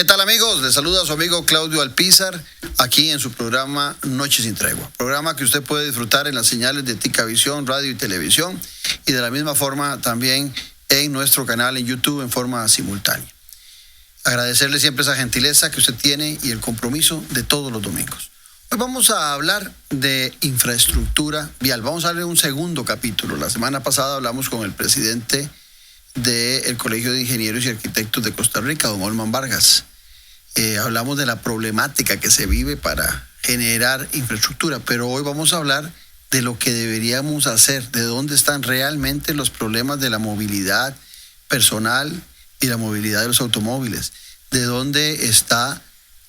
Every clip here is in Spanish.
¿Qué tal, amigos? Les saluda a su amigo Claudio Alpizar aquí en su programa Noche sin Tregua. Programa que usted puede disfrutar en las señales de Ticavisión, radio y televisión, y de la misma forma también en nuestro canal en YouTube en forma simultánea. Agradecerle siempre esa gentileza que usted tiene y el compromiso de todos los domingos. Hoy vamos a hablar de infraestructura vial. Vamos a darle un segundo capítulo. La semana pasada hablamos con el presidente del Colegio de Ingenieros y Arquitectos de Costa Rica, don Olman Vargas. Hablamos de la problemática que se vive para generar infraestructura, pero hoy vamos a hablar de lo que deberíamos hacer, de dónde están realmente los problemas de la movilidad personal y la movilidad de los automóviles, de dónde está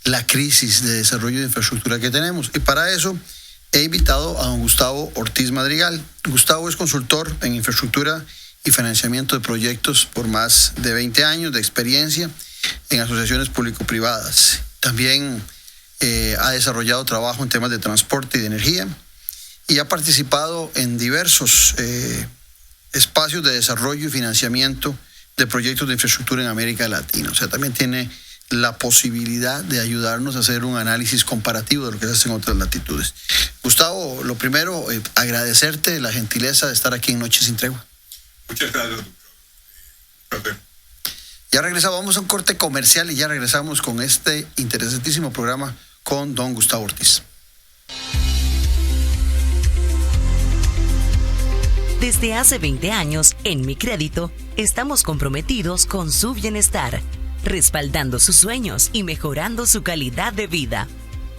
la crisis de desarrollo de infraestructura que tenemos. Y para eso he invitado a don Gustavo Ortiz Madrigal. Gustavo es consultor en infraestructura y financiamiento de proyectos por más de 20 años de experiencia en asociaciones público-privadas. También ha desarrollado trabajo en temas de transporte y de energía y ha participado en diversos espacios de desarrollo y financiamiento de proyectos de infraestructura en América Latina. O sea, también tiene la posibilidad de ayudarnos a hacer un análisis comparativo de lo que se hace en otras latitudes. Gustavo, lo primero, agradecerte la gentileza de estar aquí en Noche sin Tregua. Muchas gracias, doctor. Ya regresamos, vamos a un corte comercial y ya regresamos con este interesantísimo programa con don Gustavo Ortiz. Desde hace 20 años, en Mi Crédito, estamos comprometidos con su bienestar, respaldando sus sueños y mejorando su calidad de vida.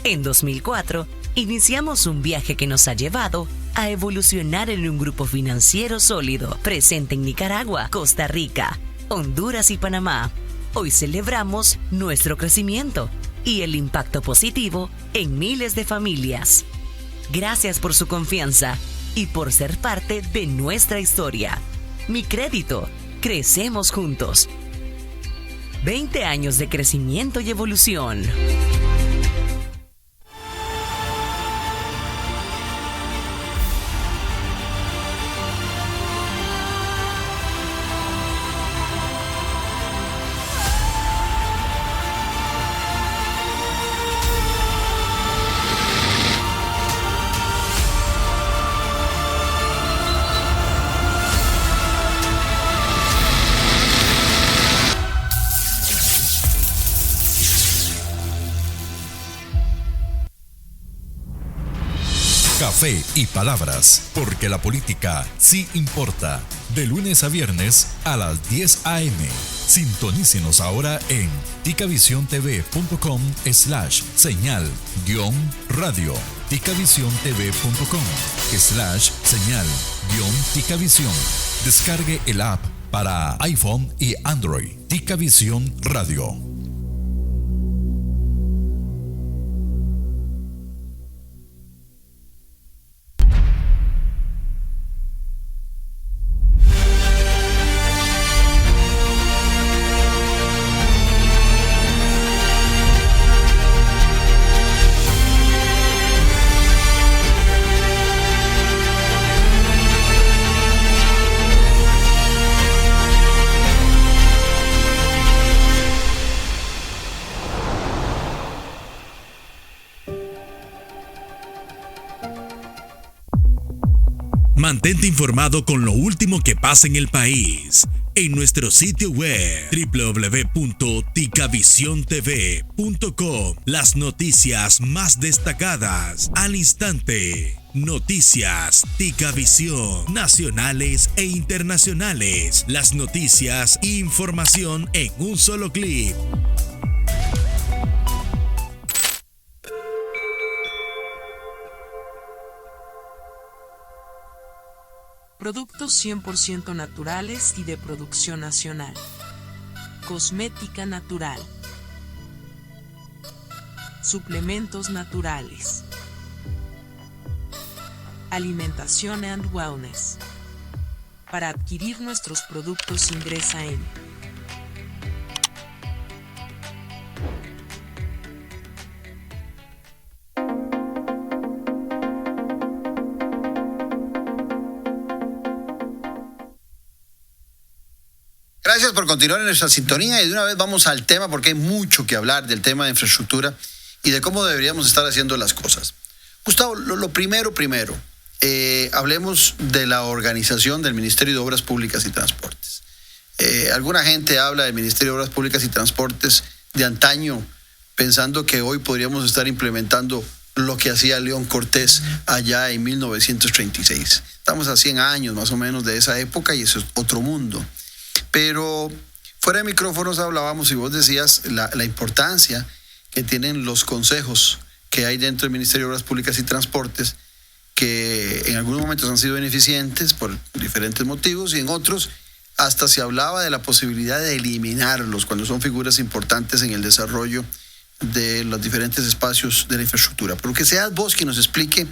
En 2004, iniciamos un viaje que nos ha llevado a evolucionar en un grupo financiero sólido, presente en Nicaragua, Costa Rica, Honduras y Panamá. Hoy celebramos nuestro crecimiento y el impacto positivo en miles de familias. Gracias por su confianza y por ser parte de nuestra historia. Mi Crédito, crecemos juntos. 20 años de crecimiento y evolución. Café y palabras, porque la política sí importa. De lunes a viernes a las 10 a.m. Sintonícenos ahora en ticavisiontv.com/señal-radio. ticavisiontv.com/señal-ticavisión. Descargue el app para iPhone y Android. Ticavisión Radio. Mantente informado con lo último que pasa en el país en nuestro sitio web www.ticavisiontv.com. Las noticias más destacadas al instante. Noticias Ticavisión, nacionales e internacionales. Las noticias e información en un solo clic. Productos 100% naturales y de producción nacional. Cosmética natural. Suplementos naturales. Alimentación and Wellness. Para adquirir nuestros productos ingresa en Gracias por continuar en nuestra sintonía y de una vez vamos al tema porque hay mucho que hablar del tema de infraestructura y de cómo deberíamos estar haciendo las cosas. Gustavo, lo primero, hablemos de la organización del Ministerio de Obras Públicas y Transportes. Alguna gente habla del Ministerio de Obras Públicas y Transportes de antaño, pensando que hoy podríamos estar implementando lo que hacía León Cortés allá en 1936. Estamos a 100 años más o menos de esa época y eso es otro mundo. Pero fuera de micrófonos hablábamos y vos decías la importancia que tienen los consejos que hay dentro del Ministerio de Obras Públicas y Transportes, que en algunos momentos han sido ineficientes por diferentes motivos y en otros hasta se hablaba de la posibilidad de eliminarlos cuando son figuras importantes en el desarrollo de los diferentes espacios de la infraestructura. Pero que seas vos quien nos explique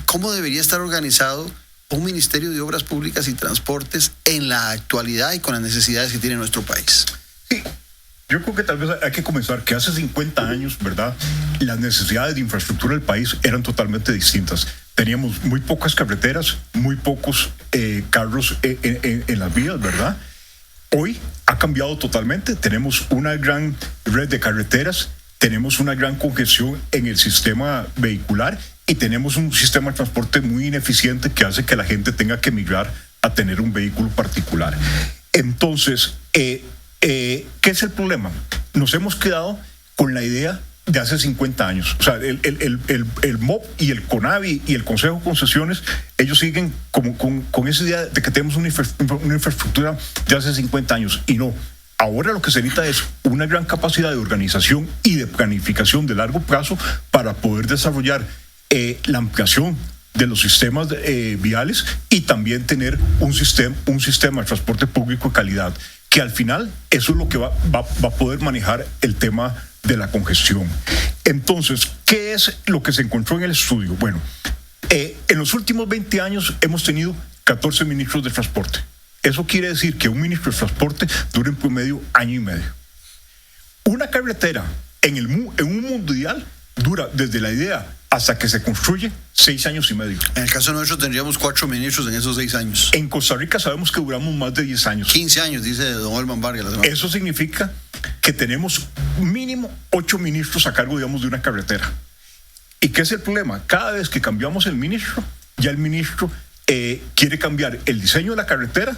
cómo debería estar organizado un Ministerio de Obras Públicas y Transportes en la actualidad y con las necesidades que tiene nuestro país. Sí, yo creo que tal vez hay que comenzar que hace 50 años, ¿verdad?, las necesidades de infraestructura del país eran totalmente distintas. Teníamos muy pocas carreteras, muy pocos carros en las vías, ¿verdad? Hoy ha cambiado totalmente. Tenemos una gran red de carreteras, tenemos una gran congestión en el sistema vehicular y tenemos un sistema de transporte muy ineficiente que hace que la gente tenga que migrar a tener un vehículo particular. Entonces, ¿qué es el problema? Nos hemos quedado con la idea de hace 50 años. O sea, el MOP y el CONAVI y el Consejo de Concesiones, ellos siguen con esa idea de que tenemos una infraestructura de hace 50 años. Y no. Ahora lo que se necesita es una gran capacidad de organización y de planificación de largo plazo para poder desarrollar la ampliación de los sistemas viales y también tener un sistema de transporte público de calidad, que al final eso es lo que va a poder manejar el tema de la congestión. Entonces, ¿qué es lo que se encontró en el estudio? Bueno, en los últimos 20 años hemos tenido 14 ministros de transporte. Eso quiere decir que un ministro de transporte dura en promedio año y medio. Una carretera en un mundo ideal dura desde la idea hasta que se construye 6 años y medio. En el caso nuestro tendríamos 4 ministros en esos 6 años. En Costa Rica sabemos que duramos más de 10 años. 15 años, dice don Olman Vargas. Eso significa que tenemos mínimo 8 ministros a cargo, digamos, de una carretera. ¿Y qué es el problema? Cada vez que cambiamos el ministro, ya el ministro quiere cambiar el diseño de la carretera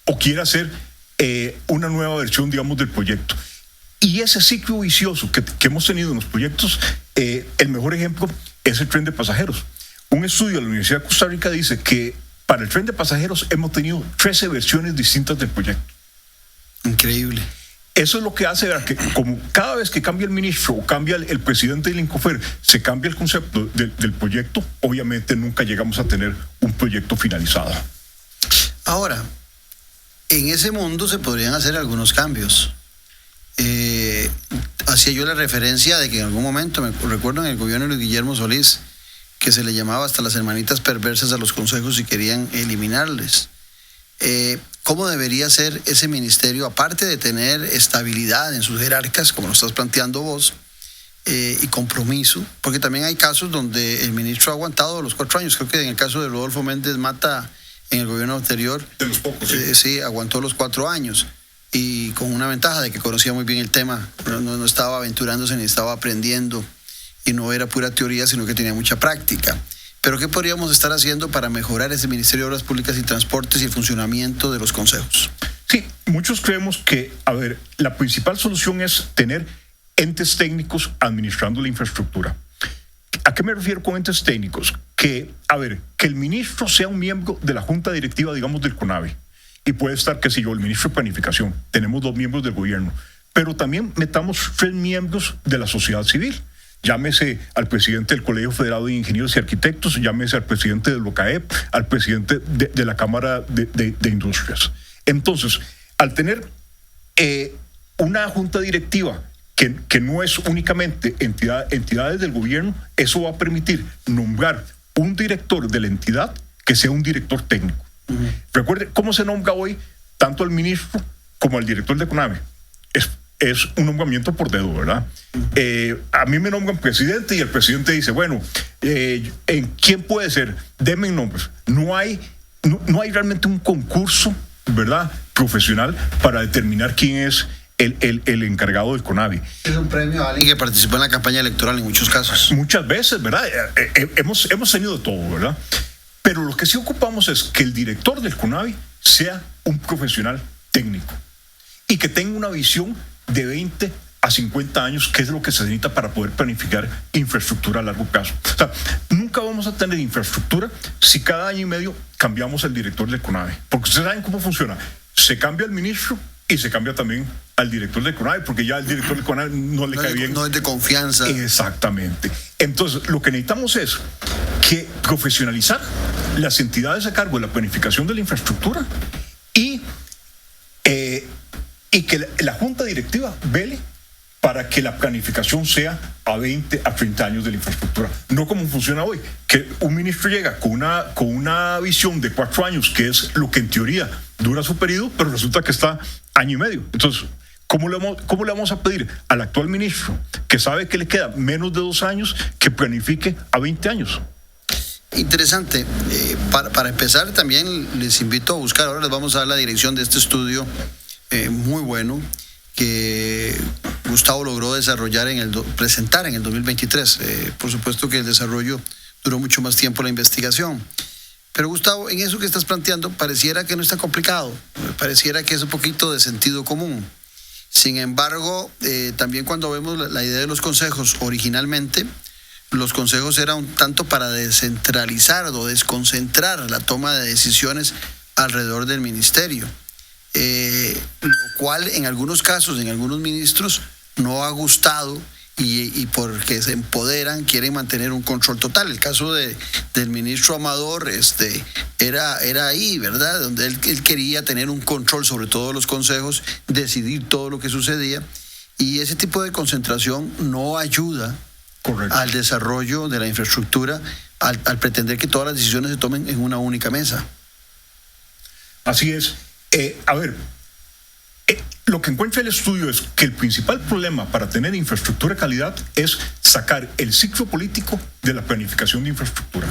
o quiere hacer una nueva versión, digamos, del proyecto. Y ese ciclo vicioso que hemos tenido en los proyectos, el mejor ejemplo es el tren de pasajeros. Un estudio de la Universidad de Costa Rica dice que para el tren de pasajeros hemos tenido 13 versiones distintas del proyecto. Increíble. Eso es lo que hace que como cada vez que cambia el ministro o cambia el presidente del Incofer, se cambia el concepto del proyecto, obviamente nunca llegamos a tener un proyecto finalizado. Ahora, en ese mundo se podrían hacer algunos cambios. Hacía yo la referencia de que en algún momento, me recuerdo en el gobierno de Guillermo Solís, que se le llamaba hasta las hermanitas perversas a los consejos y querían eliminarles. ¿Cómo debería ser ese ministerio, aparte de tener estabilidad en sus jerarcas, como lo estás planteando vos, y compromiso? Porque también hay casos donde el ministro ha aguantado los 4 años. Creo que en el caso de Rodolfo Méndez Mata, en el gobierno anterior, de los pocos, sí, aguantó los 4 años. Y con una ventaja de que conocía muy bien el tema, no estaba aventurándose ni estaba aprendiendo, y no era pura teoría, sino que tenía mucha práctica. Pero ¿qué podríamos estar haciendo para mejorar ese Ministerio de Obras Públicas y Transportes y el funcionamiento de los consejos? Sí, muchos creemos que, la principal solución es tener entes técnicos administrando la infraestructura. ¿A qué me refiero con entes técnicos? Que el ministro sea un miembro de la junta directiva, digamos, del CONAVI. Y puede estar, qué sé yo, el ministro de Planificación. Tenemos 2 miembros del gobierno. Pero también metamos 3 miembros de la sociedad civil. Llámese al presidente del Colegio Federado de Ingenieros y Arquitectos, llámese al presidente del OCAEP, al presidente de la Cámara de Industrias. Entonces, al tener una junta directiva que no es únicamente entidades del gobierno, eso va a permitir nombrar un director de la entidad que sea un director técnico. Recuerde cómo se nombra hoy tanto al ministro como al director de CONAVI. Es un nombramiento por dedo, ¿verdad? A mí me nombran presidente y el presidente dice, bueno, ¿quién puede ser? Denme nombres. No hay realmente un concurso ¿verdad?, profesional para determinar quién es el encargado del CONAVI. Es un premio a alguien que participó en la campaña electoral en muchos casos. Muchas veces, ¿verdad? Hemos tenido todo, ¿verdad? Pero lo que sí ocupamos es que el director del CONAVI sea un profesional técnico y que tenga una visión de 20 a 50 años, que es lo que se necesita para poder planificar infraestructura a largo plazo. O sea, nunca vamos a tener infraestructura si cada año y medio cambiamos el director del CONAVI. Porque ustedes saben cómo funciona. Se cambia el ministro y se cambia también al director del CONAVI, porque ya el director del CONAVI no le cae bien. No es de confianza. Exactamente. Entonces, lo que necesitamos es que profesionalizar las entidades a cargo de la planificación de la infraestructura y que la junta directiva vele para que la planificación sea a 20 a 30 años de la infraestructura. No como funciona hoy, que un ministro llega con una visión de 4 años, que es lo que en teoría dura su periodo, pero resulta que está año y medio. Entonces, ¿cómo le vamos a pedir al actual ministro, que sabe que le queda menos de 2 años, que planifique a 20 años? Interesante. Para empezar, también les invito a buscar, ahora les vamos a dar la dirección de este estudio muy bueno, que Gustavo logró presentar en el 2023. Por supuesto que el desarrollo duró mucho más tiempo la investigación. Pero Gustavo, en eso que estás planteando, pareciera que no es tan complicado, pareciera que es un poquito de sentido común. Sin embargo, también cuando vemos la idea de los consejos, originalmente, los consejos eran un tanto para descentralizar o desconcentrar la toma de decisiones alrededor del ministerio. Lo cual en algunos casos, en algunos ministros, no ha gustado y porque se empoderan, quieren mantener un control total. El caso del ministro Amador era ahí, ¿verdad? Donde él quería tener un control sobre todos los consejos, decidir todo lo que sucedía, y ese tipo de concentración no ayuda al desarrollo de la infraestructura al pretender que todas las decisiones se tomen en una única mesa. Así es. Lo que encuentra el estudio es que el principal problema para tener infraestructura de calidad es sacar el ciclo político de la planificación de infraestructura,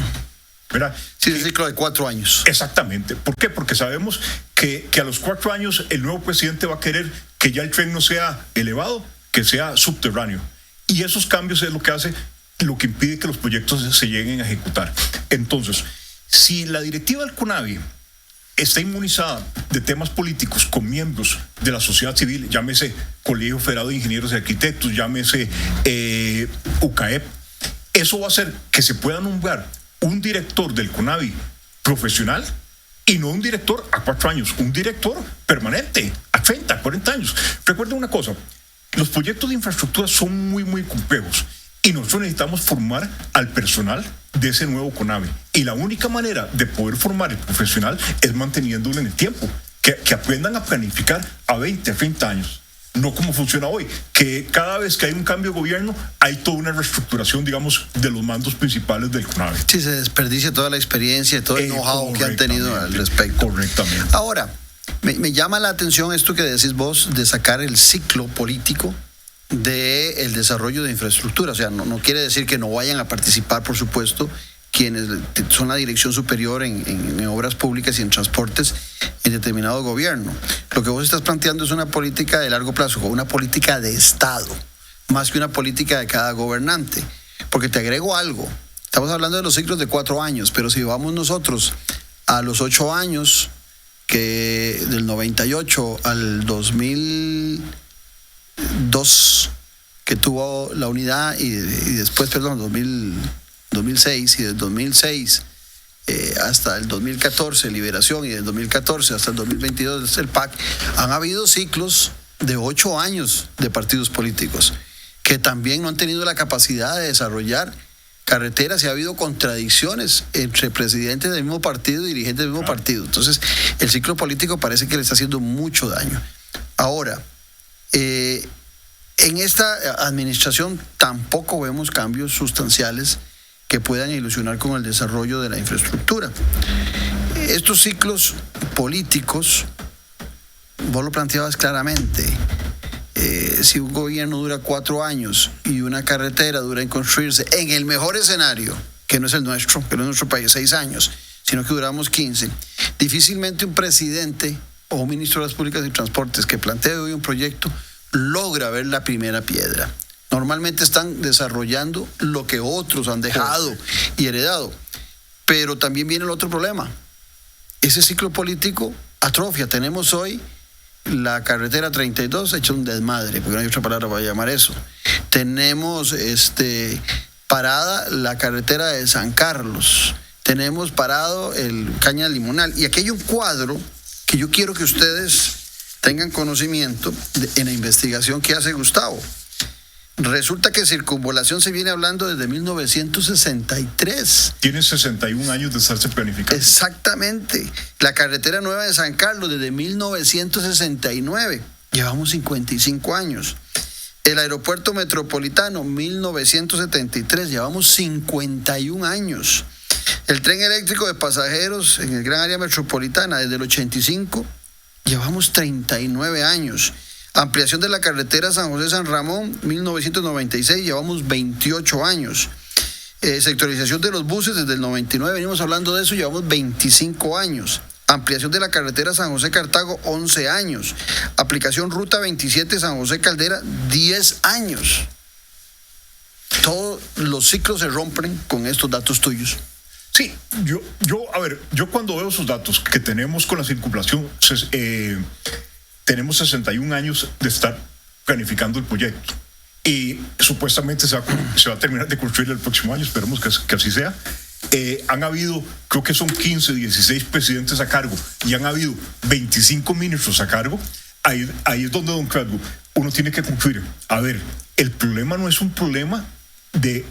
¿verdad? Sí, el ciclo de 4 años. Exactamente. ¿Por qué? Porque sabemos que a los 4 años el nuevo presidente va a querer que ya el tren no sea elevado, que sea subterráneo. Y esos cambios es lo que impide que los proyectos se lleguen a ejecutar. Entonces, si la directiva del CONAVI está inmunizada de temas políticos con miembros de la sociedad civil, llámese Colegio Federado de Ingenieros y Arquitectos, llámese UCAEP, eso va a hacer que se pueda nombrar un director del CONAVI profesional y no un director a 4 años, un director permanente a 30, 40 años. Recuerden una cosa, los proyectos de infraestructura son muy, muy complejos y nosotros necesitamos formar al personal de ese nuevo CONAVI. Y la única manera de poder formar el profesional es manteniéndolo en el tiempo, que aprendan a planificar a 20, a 30 años. No como funciona hoy, que cada vez que hay un cambio de gobierno hay toda una reestructuración, digamos, de los mandos principales del CONAVI. Sí, se desperdicia toda la experiencia, todo el know-how que han tenido al respecto. Correctamente. Ahora, me llama la atención esto que decís vos de sacar el ciclo político del desarrollo de infraestructura. O sea, no quiere decir que no vayan a participar, por supuesto, quienes son la dirección superior en obras públicas y en transportes en determinado gobierno. Lo que vos estás planteando es una política de largo plazo, una política de Estado, más que una política de cada gobernante. Porque te agrego algo, estamos hablando de los ciclos de 4 años, pero si vamos nosotros a los 8 años, que del 98 al 2002, que tuvo la unidad, y después, 2006, y del 2006 hasta el 2014, Liberación, y del 2014 hasta el 2022, el PAC, han habido ciclos de 8 años de partidos políticos que también no han tenido la capacidad de desarrollar carreteras, y ha habido contradicciones entre presidentes del mismo partido y dirigentes del mismo partido. Entonces, el ciclo político parece que le está haciendo mucho daño. Ahora, en esta administración tampoco vemos cambios sustanciales que puedan ilusionar con el desarrollo de la infraestructura. Estos ciclos políticos, vos lo planteabas claramente, si un gobierno dura 4 años y una carretera dura en construirse, en el mejor escenario, que no es el nuestro, que no es nuestro país, 6 años, sino que duramos 15, difícilmente un presidente o un ministro de las Públicas y Transportes que plantee hoy un proyecto logra ver la primera piedra. Normalmente están desarrollando lo que otros han dejado y heredado. Pero también viene el otro problema. Ese ciclo político atrofia. Tenemos hoy la carretera 32 hecha un desmadre, porque no hay otra palabra para llamar eso. Tenemos parada la carretera de San Carlos. Tenemos parado el Caña Limonal. Y aquí hay un cuadro que yo quiero que ustedes tengan conocimiento en la investigación que hace Gustavo. Resulta que circunvalación se viene hablando desde 1963. Tiene 61 años de estarse planificando. Exactamente. La carretera nueva de San Carlos desde 1969. Llevamos 55 años. El aeropuerto metropolitano 1973. Llevamos 51 años. El tren eléctrico de pasajeros en el gran área metropolitana desde el 85. Llevamos 39 años. Ampliación de la carretera San José-San Ramón, 1996, llevamos 28 años. Sectorización de los buses desde el 99, venimos hablando de eso, llevamos 25 años. Ampliación de la carretera San José-Cartago, 11 años. Aplicación Ruta 27 San José-Caldera, 10 años. Todos los ciclos se rompen con estos datos tuyos. Sí, yo cuando veo esos datos que tenemos con la circunvalación, tenemos 61 años de estar planificando el proyecto y supuestamente se va a terminar de construir el próximo año, esperemos que así sea. Han habido, creo que son 15, 16 presidentes a cargo y han habido 25 ministros a cargo. Ahí es donde, don Claudio, uno tiene que concluir. A ver, el problema no es un problema de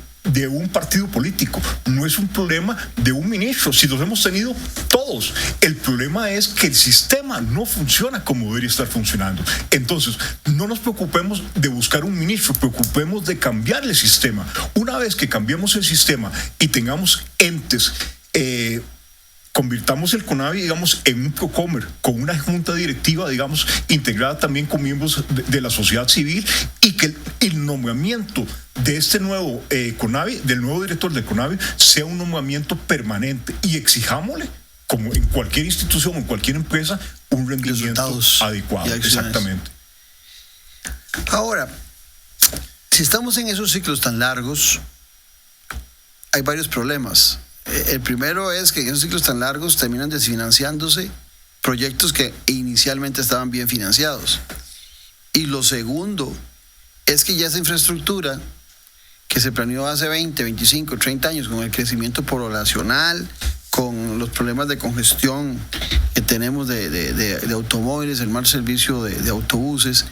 un partido político, no es un problema de un ministro, si los hemos tenido todos. El problema es que el sistema no funciona como debería estar funcionando. Entonces, no nos preocupemos de buscar un ministro, preocupemos de cambiar el sistema. Una vez que cambiemos el sistema y tengamos entes, convirtamos el CONAVI, digamos, en un Procomer, con una junta directiva, digamos, integrada también con miembros de la sociedad civil, y que el nombramiento de este nuevo CONAVI, del nuevo director del CONAVI, sea un nombramiento permanente, y exijámosle, como en cualquier institución, en cualquier empresa, un rendimiento adecuado. Exactamente. Ahora, si estamos en esos ciclos tan largos, hay varios problemas. El primero es que en esos ciclos tan largos terminan desfinanciándose proyectos que inicialmente estaban bien financiados. Y lo segundo es que ya esa infraestructura que se planeó hace 20, 25, 30 años con el crecimiento poblacional, con los problemas de congestión que tenemos de automóviles, el mal servicio de autobuses,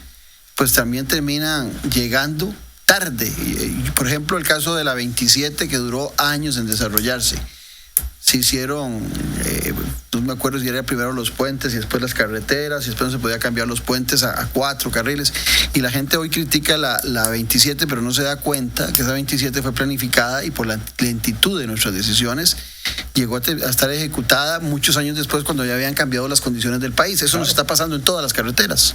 pues también terminan llegando tarde. Por ejemplo, el caso de la 27, que duró años en desarrollarse. Se hicieron, no me acuerdo si era primero los puentes y después las carreteras, y después no se podía cambiar los puentes a 4 carriles. Y la gente hoy critica la 27, pero no se da cuenta que esa 27 fue planificada y por la lentitud de nuestras decisiones llegó a estar ejecutada muchos años después, cuando ya habían cambiado las condiciones del país. Eso nos está pasando en todas las carreteras.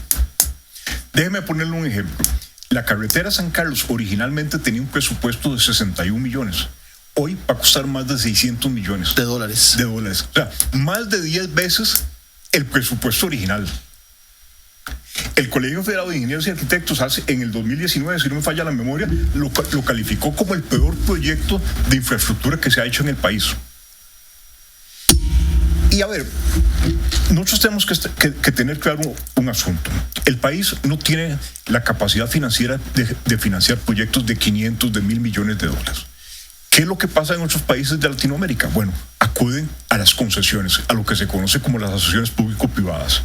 Déjeme ponerle un ejemplo. La carretera San Carlos originalmente tenía un presupuesto de 61 millones. Hoy va a costar más de 600 millones. De dólares. O sea, más de 10 veces el presupuesto original. El Colegio Federal de Ingenieros y Arquitectos en el 2019, si no me falla la memoria, lo calificó como el peor proyecto de infraestructura que se ha hecho en el país. Y a ver, nosotros tenemos que tener claro un asunto. El país no tiene la capacidad financiera de financiar proyectos de 500, de 1.000 millones de dólares. ¿Qué es lo que pasa en otros países de Latinoamérica? Bueno, acuden a las concesiones, a lo que se conoce como las asociaciones público-privadas.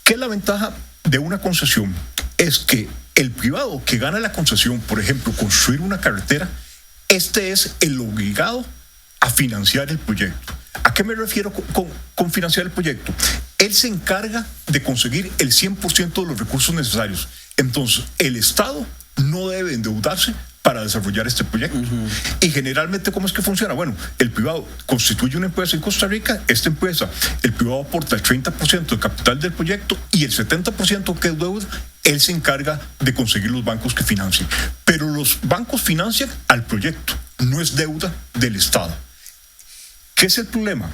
¿Qué es la ventaja de una concesión? Es que el privado que gana la concesión, por ejemplo, construir una carretera, este es el obligado a financiar el proyecto. ¿A qué me refiero con financiar el proyecto? Él se encarga de conseguir el 100% de los recursos necesarios. Entonces, el Estado no debe endeudarse para desarrollar este proyecto. Uh-huh. Y generalmente, ¿cómo es que funciona? Bueno, el privado constituye una empresa en Costa Rica, esta empresa, el privado aporta el 30% del capital del proyecto y el 70% que es deuda, él se encarga de conseguir los bancos que financien. Pero los bancos financian al proyecto, no es deuda del Estado. ¿Qué es el problema?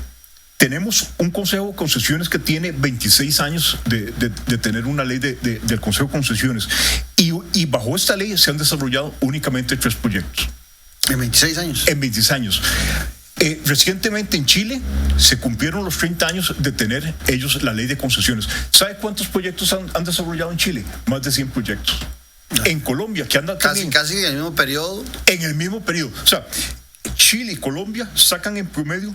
tenemos un Consejo de Concesiones que tiene 26 años de tener una ley del Consejo de Concesiones. Y bajo esta ley se han desarrollado únicamente 3 proyectos. ¿En 26 años? En 26 años. Recientemente en Chile se cumplieron los 30 años de tener ellos la ley de concesiones. ¿Sabe cuántos proyectos han desarrollado en Chile? Más de 100 proyectos. No. En Colombia, que andan casi en el mismo periodo. En el mismo periodo. O sea, Chile y Colombia sacan en promedio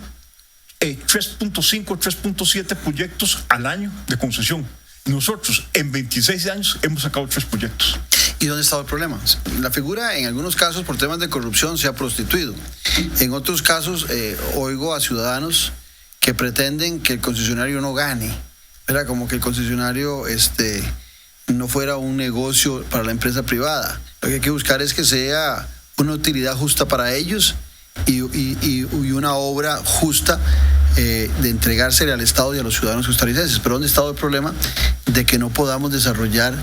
3.5, 3.7 proyectos al año de concesión. Nosotros en 26 años hemos sacado 3 proyectos. ¿Y dónde está el problema? La figura en algunos casos por temas de corrupción se ha prostituido. En otros casos oigo a ciudadanos que pretenden que el concesionario no gane. Era como que el concesionario no fuera un negocio para la empresa privada. Lo que hay que buscar es que sea una utilidad justa para ellos y una obra justa de entregársele al Estado y a los ciudadanos costarricenses. Pero ¿dónde está el problema de que no podamos desarrollar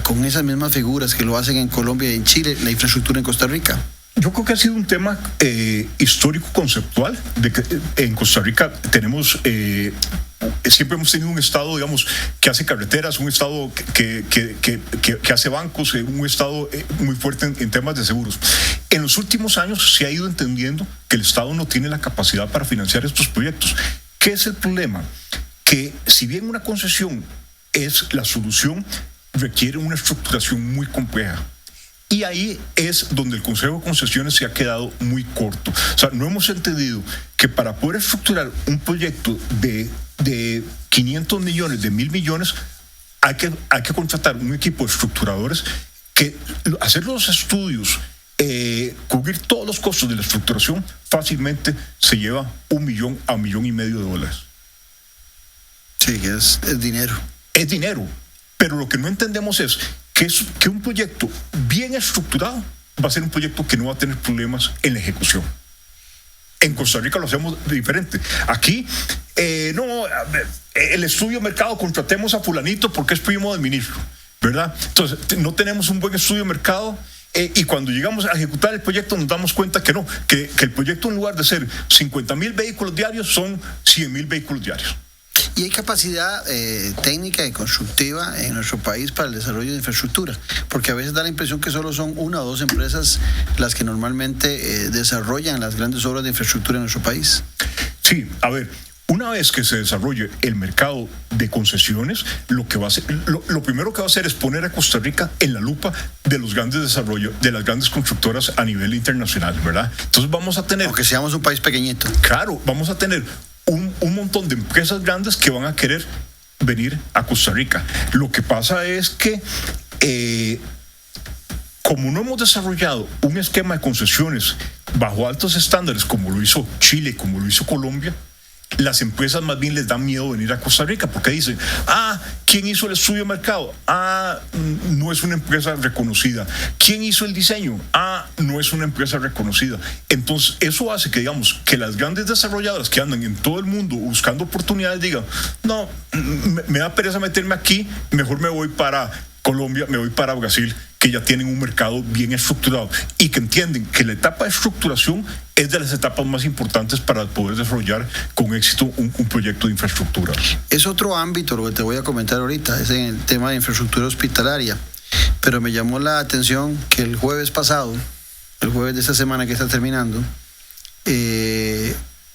con esas mismas figuras que lo hacen en Colombia y en Chile la infraestructura en Costa Rica? Yo creo que ha sido un tema histórico conceptual de que en Costa Rica tenemos siempre hemos tenido un estado, digamos, que hace carreteras, un estado que hace bancos, un estado muy fuerte en temas de seguros. En los últimos años se ha ido entendiendo que el Estado no tiene la capacidad para financiar estos proyectos. ¿Qué es el problema? Que si bien una concesión es la solución, requiere una estructuración muy compleja. Y ahí es donde el Consejo de Concesiones se ha quedado muy corto. O sea, no hemos entendido que para poder estructurar un proyecto de 500 millones, de 1.000 millones, hay que contratar un equipo de estructuradores que hacer los estudios, cubrir todos los costos de la estructuración, fácilmente se lleva $1 millón a $1,5 millones. Sí, que es dinero. Es dinero. Pero lo que no entendemos es que un proyecto bien estructurado va a ser un proyecto que no va a tener problemas en la ejecución. En Costa Rica lo hacemos diferente. Aquí, el estudio de mercado, contratemos a fulanito porque es primo del ministro, ¿verdad? Entonces, no tenemos un buen estudio de mercado y cuando llegamos a ejecutar el proyecto nos damos cuenta que no, que el proyecto en lugar de ser 50,000 vehículos diarios son 100,000 vehículos diarios. ¿Y hay capacidad técnica y constructiva en nuestro país para el desarrollo de infraestructura? Porque a veces da la impresión que solo son 1 o 2 empresas las que normalmente desarrollan las grandes obras de infraestructura en nuestro país. Sí, a ver, una vez que se desarrolle el mercado de concesiones, lo primero que va a hacer es poner a Costa Rica en la lupa de los grandes desarrollos, de las grandes constructoras a nivel internacional, ¿verdad? Entonces vamos a tener... Aunque seamos un país pequeñito. Claro, vamos a tener un montón de empresas grandes que van a querer venir a Costa Rica. Lo que pasa es que como no hemos desarrollado un esquema de concesiones bajo altos estándares como lo hizo Chile, como lo hizo Colombia, las empresas más bien les da miedo venir a Costa Rica porque dicen, ¿quién hizo el estudio de mercado? No es una empresa reconocida. ¿Quién hizo el diseño? No es una empresa reconocida. Entonces eso hace que, digamos, que las grandes desarrolladoras que andan en todo el mundo buscando oportunidades digan, no, me da pereza meterme aquí, mejor me voy para Colombia, me voy para Brasil, que ya tienen un mercado bien estructurado y que entienden que la etapa de estructuración es de las etapas más importantes para poder desarrollar con éxito un proyecto de infraestructura. Es otro ámbito lo que te voy a comentar ahorita, es en el tema de infraestructura hospitalaria, pero me llamó la atención que el jueves pasado, el jueves de esta semana que está terminando,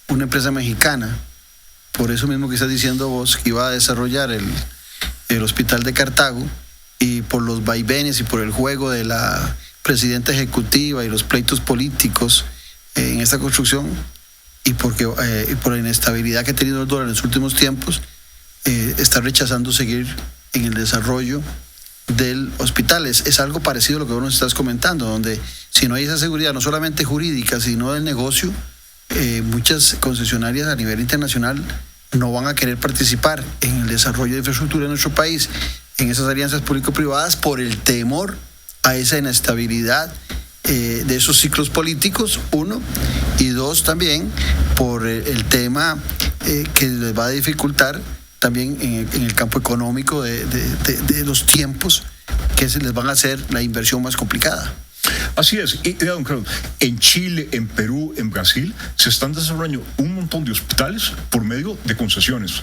una empresa mexicana, por eso mismo que estás diciendo vos, que iba a desarrollar el hospital de Cartago, y por los vaivenes y por el juego de la presidenta ejecutiva y los pleitos políticos en esta construcción y por la inestabilidad que ha tenido el dólar en los últimos tiempos, está rechazando seguir en el desarrollo del hospital. Es algo parecido a lo que vos nos estás comentando, donde si no hay esa seguridad, no solamente jurídica, sino del negocio, muchas concesionarias a nivel internacional no van a querer participar en el desarrollo de infraestructura en nuestro país, en esas alianzas público-privadas, por el temor a esa inestabilidad de esos ciclos políticos, 1, y 2 también por el tema que les va a dificultar también en el campo económico de los tiempos que se les van a hacer la inversión más complicada. Así es. Y, don Carlos, en Chile, en Perú, en Brasil, se están desarrollando un montón de hospitales por medio de concesiones.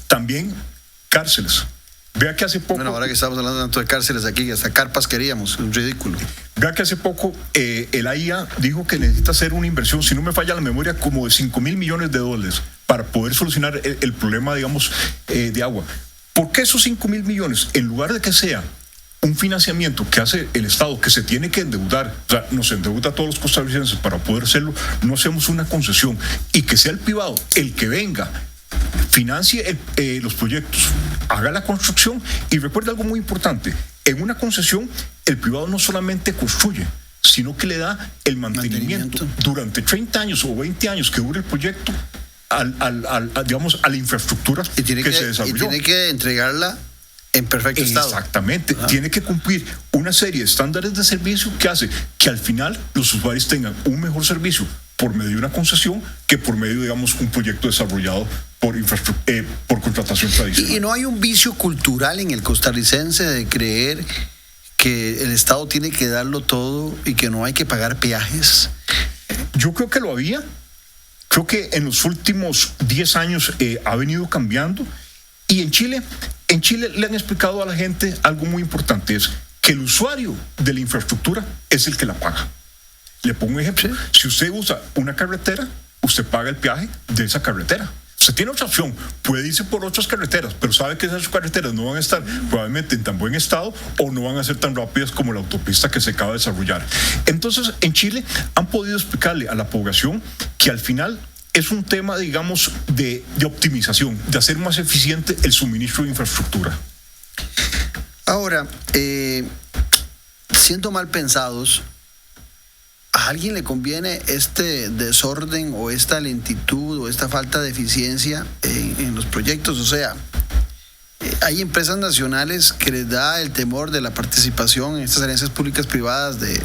También cárceles. Vea que hace poco... Bueno, ahora que estamos hablando tanto de cárceles aquí, hasta carpas queríamos, es ridículo. Vea que hace poco el AIA dijo que necesita hacer una inversión, si no me falla la memoria, como de $5,000 millones para poder solucionar el problema, digamos, de agua. ¿Por qué esos $5,000 millones, en lugar de que sea un financiamiento que hace el Estado, que se tiene que endeudar, o sea, nos endeuda a todos los costarricenses para poder hacerlo, no hacemos una concesión y que sea el privado el que venga, financie los proyectos, haga la construcción? Y recuerda algo muy importante: en una concesión el privado no solamente construye, sino que le da el mantenimiento durante 30 años o 20 años que dure el proyecto digamos, a la infraestructura que se desarrolló. Y tiene que entregarla en perfecto estado. Exactamente. Tiene que cumplir una serie de estándares de servicio que hace que al final los usuarios tengan un mejor servicio por medio de una concesión que por medio, digamos, un proyecto desarrollado por contratación tradicional. Y no hay un vicio cultural en el costarricense de creer que el Estado tiene que darlo todo y que no hay que pagar peajes. Yo creo que lo había. Creo que en los últimos 10 años ha venido cambiando. Y en Chile le han explicado a la gente algo muy importante: es que el usuario de la infraestructura es el que la paga. Le pongo un ejemplo. Si usted usa una carretera, usted paga el peaje de esa carretera. Usted tiene otra opción, puede irse por otras carreteras, pero sabe que esas carreteras no van a estar probablemente en tan buen estado o no van a ser tan rápidas como la autopista que se acaba de desarrollar. Entonces, en Chile han podido explicarle a la población que al final es un tema, digamos, de optimización, de hacer más eficiente el suministro de infraestructura. Ahora, siendo mal pensados, ¿a alguien le conviene este desorden o esta lentitud o esta falta de eficiencia en los proyectos? O sea, hay empresas nacionales que les da el temor de la participación en estas alianzas públicas privadas de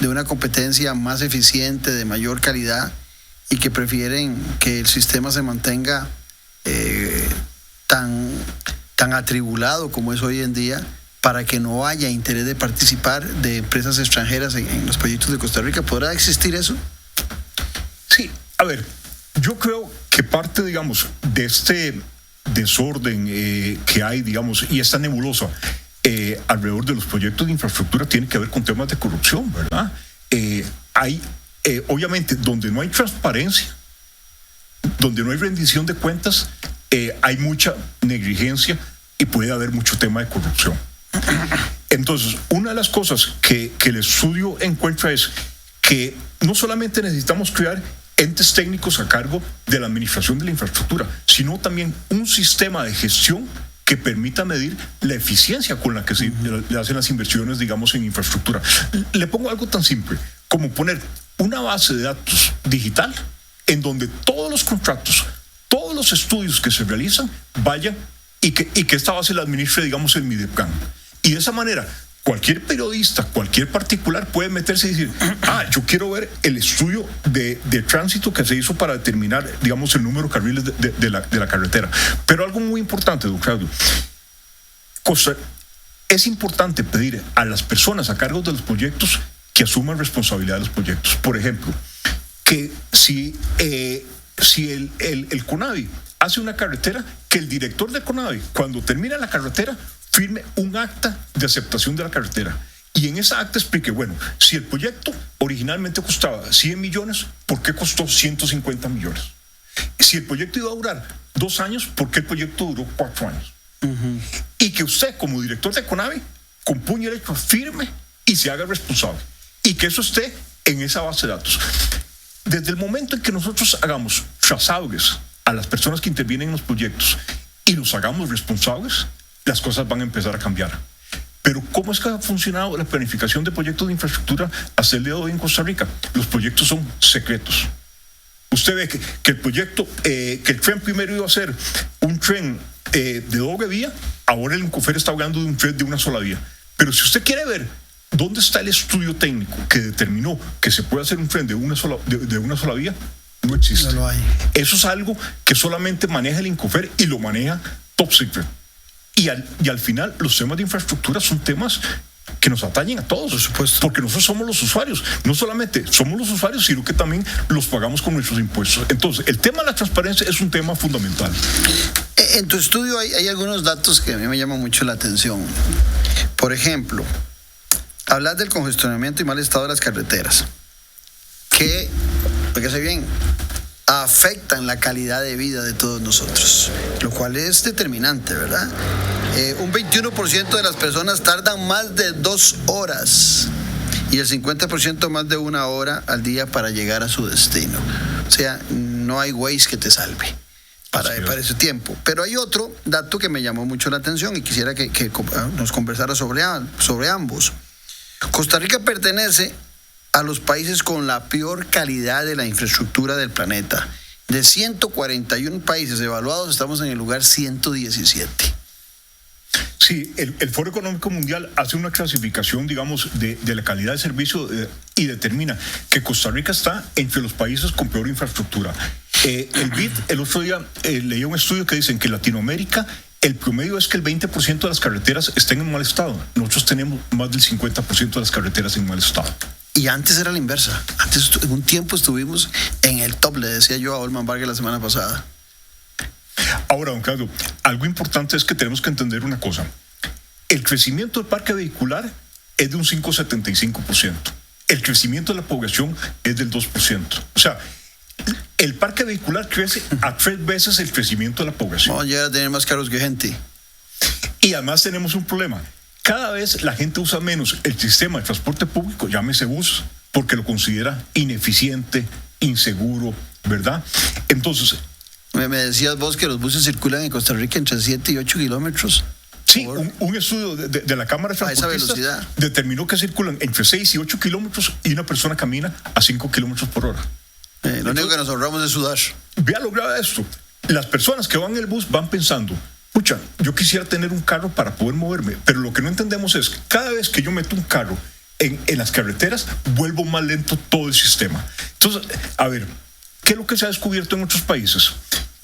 una competencia más eficiente, de mayor calidad, y que prefieren que el sistema se mantenga tan atribulado como es hoy en día, para que no haya interés de participar de empresas extranjeras en los proyectos de Costa Rica. ¿Podrá existir eso? Sí, a ver, yo creo que parte, digamos, de este desorden que hay, digamos, y esta nebulosa alrededor de los proyectos de infraestructura tiene que ver con temas de corrupción, ¿verdad? Hay, obviamente, donde no hay transparencia, donde no hay rendición de cuentas, hay mucha negligencia y puede haber mucho tema de corrupción. Entonces, una de las cosas que el estudio encuentra es que no solamente necesitamos crear entes técnicos a cargo de la administración de la infraestructura, sino también un sistema de gestión que permita medir la eficiencia con la que se le hacen las inversiones, digamos, en infraestructura. Le pongo algo tan simple como poner una base de datos digital en donde todos los contratos, todos los estudios que se realizan vayan y que esta base la administre, digamos, el Mideplan. Y de esa manera, cualquier periodista, cualquier particular puede meterse y decir: yo quiero ver el estudio de tránsito que se hizo para determinar, digamos, el número de carriles de la carretera. Pero algo muy importante, don Claudio, es importante pedir a las personas a cargo de los proyectos que asuman responsabilidad de los proyectos. Por ejemplo, que si el CONAVI hace una carretera, que el director de CONAVI, cuando termina la carretera, firme un acta de aceptación de la carretera. Y en esa acta explique, bueno, si el proyecto originalmente costaba 100 millones, ¿por qué costó 150 millones? Si el proyecto iba a durar 2 años, ¿por qué el proyecto duró 4 años? Y que usted, como director de CONAVI, con puño derecho firme y se haga responsable. Y que eso esté en esa base de datos. Desde el momento en que nosotros hagamos trazables a las personas que intervienen en los proyectos y los hagamos responsables, las cosas van a empezar a cambiar. Pero ¿cómo es que ha funcionado la planificación de proyectos de infraestructura hasta el día de hoy en Costa Rica? Los proyectos son secretos. Usted ve que el proyecto, que el tren primero iba a ser un tren de doble vía, ahora el INCOFER está hablando de un tren de una sola vía. Pero si usted quiere ver dónde está el estudio técnico que determinó que se puede hacer un tren de una sola vía, no existe. No lo hay. Eso es algo que solamente maneja el INCOFER y lo maneja top secret. Y al final los temas de infraestructura son temas que nos atañen a todos. Por supuesto. Porque nosotros somos los usuarios. No solamente somos los usuarios, sino que también los pagamos con nuestros impuestos. Entonces, el tema de la transparencia es un tema fundamental. En tu estudio hay algunos datos que a mí me llaman mucho la atención. Por ejemplo, hablas del congestionamiento y mal estado de las carreteras, que, fíjese bien, afectan la calidad de vida de todos nosotros, lo cual es determinante, ¿verdad? Un 21% de las personas tardan más de 2 horas y el 50% más de 1 hora al día para llegar a su destino. O sea, no hay Waze que te salve para ese tiempo. Pero hay otro dato que me llamó mucho la atención y quisiera que nos conversara sobre ambos. Costa Rica pertenece a los países con la peor calidad de la infraestructura del planeta. De 141 países evaluados, estamos en el lugar 117. Sí, el Foro Económico Mundial hace una clasificación, digamos, de la calidad de servicio y determina que Costa Rica está entre los países con peor infraestructura. El BID, el otro día leí un estudio que dicen que en Latinoamérica el promedio es que el 20% de las carreteras estén en mal estado. Nosotros tenemos más del 50% de las carreteras en mal estado. Y antes era la inversa. Antes, en un tiempo estuvimos en el top, le decía yo a Olman Vargas la semana pasada. Ahora, don Claudio, algo importante es que tenemos que entender una cosa. El crecimiento del parque vehicular es de un 5,75%. El crecimiento de la población es del 2%. O sea, el parque vehicular crece a 3 veces el crecimiento de la población. Vamos a llegar a tener más carros que gente. Y además tenemos un problema. Cada vez la gente usa menos el sistema de transporte público, llámese bus, porque lo considera ineficiente, inseguro, ¿verdad? Entonces, me decías vos que los buses circulan en Costa Rica entre 7 y 8 kilómetros. Sí, un estudio de la Cámara de Transportistas determinó que circulan entre 6 y 8 kilómetros y una persona camina a 5 kilómetros por hora. Lo único que nos ahorramos es sudar. Vea lo grave de esto. Las personas que van en el bus van pensando, pucha, yo quisiera tener un carro para poder moverme, pero lo que no entendemos es que cada vez que yo meto un carro en las carreteras, vuelvo más lento todo el sistema. Entonces, a ver, ¿qué es lo que se ha descubierto en otros países?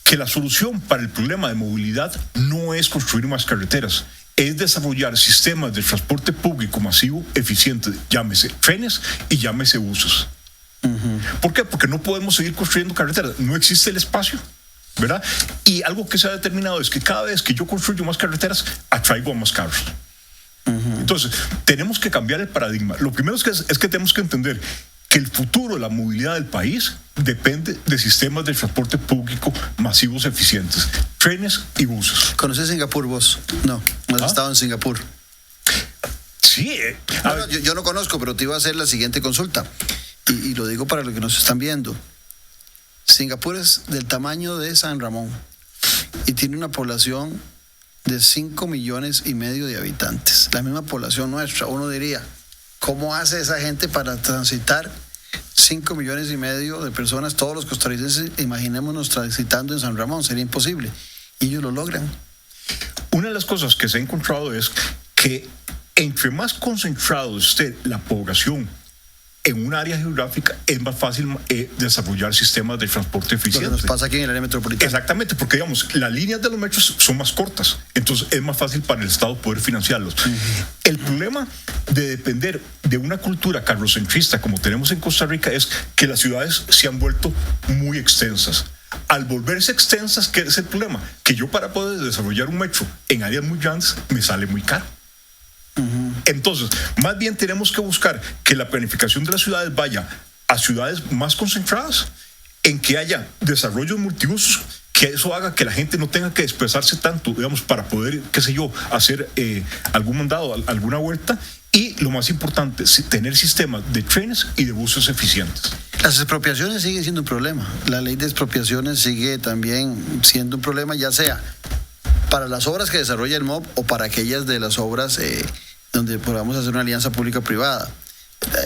Que la solución para el problema de movilidad no es construir más carreteras, es desarrollar sistemas de transporte público masivo eficientes, llámese trenes y llámese buses. ¿Por qué? Porque no podemos seguir construyendo carreteras, no existe el espacio, ¿verdad? Y algo que se ha determinado es que cada vez que yo construyo más carreteras, atraigo a más carros. Entonces, tenemos que cambiar el paradigma. Lo primero es que tenemos que entender que el futuro de la movilidad del país depende de sistemas de transporte público masivos eficientes, trenes y buses. ¿Conoces Singapur vos? No has estado en Singapur. Sí. Yo no conozco, pero te iba a hacer la siguiente consulta. Y lo digo para los que nos están viendo. Singapur es del tamaño de San Ramón y tiene una población de 5,5 millones de habitantes. La misma población nuestra. Uno diría, ¿cómo hace esa gente para transitar 5,5 millones de personas? Todos los costarricenses, imaginémonos transitando en San Ramón, sería imposible. Y ellos lo logran. Una de las cosas que se ha encontrado es que entre más concentrado esté la población en un área geográfica, es más fácil desarrollar sistemas de transporte eficientes. Lo que nos pasa aquí en el área metropolitana. Exactamente, porque digamos, las líneas de los metros son más cortas, entonces es más fácil para el Estado poder financiarlos. El problema de depender de una cultura carrocentrista como tenemos en Costa Rica es que las ciudades se han vuelto muy extensas. Al volverse extensas, ¿qué es el problema? Que yo para poder desarrollar un metro en áreas muy grandes me sale muy caro. Entonces, más bien tenemos que buscar que la planificación de las ciudades vaya a ciudades más concentradas, en que haya desarrollos multiusos, que eso haga que la gente no tenga que desplazarse tanto, digamos, para poder, qué sé yo, hacer algún mandado, alguna vuelta, y lo más importante, tener sistemas de trenes y de buses eficientes. Las expropiaciones siguen siendo un problema. La ley de expropiaciones sigue también siendo un problema, ya sea para las obras que desarrolla el MOB o para aquellas de las obras donde podamos hacer una alianza pública-privada.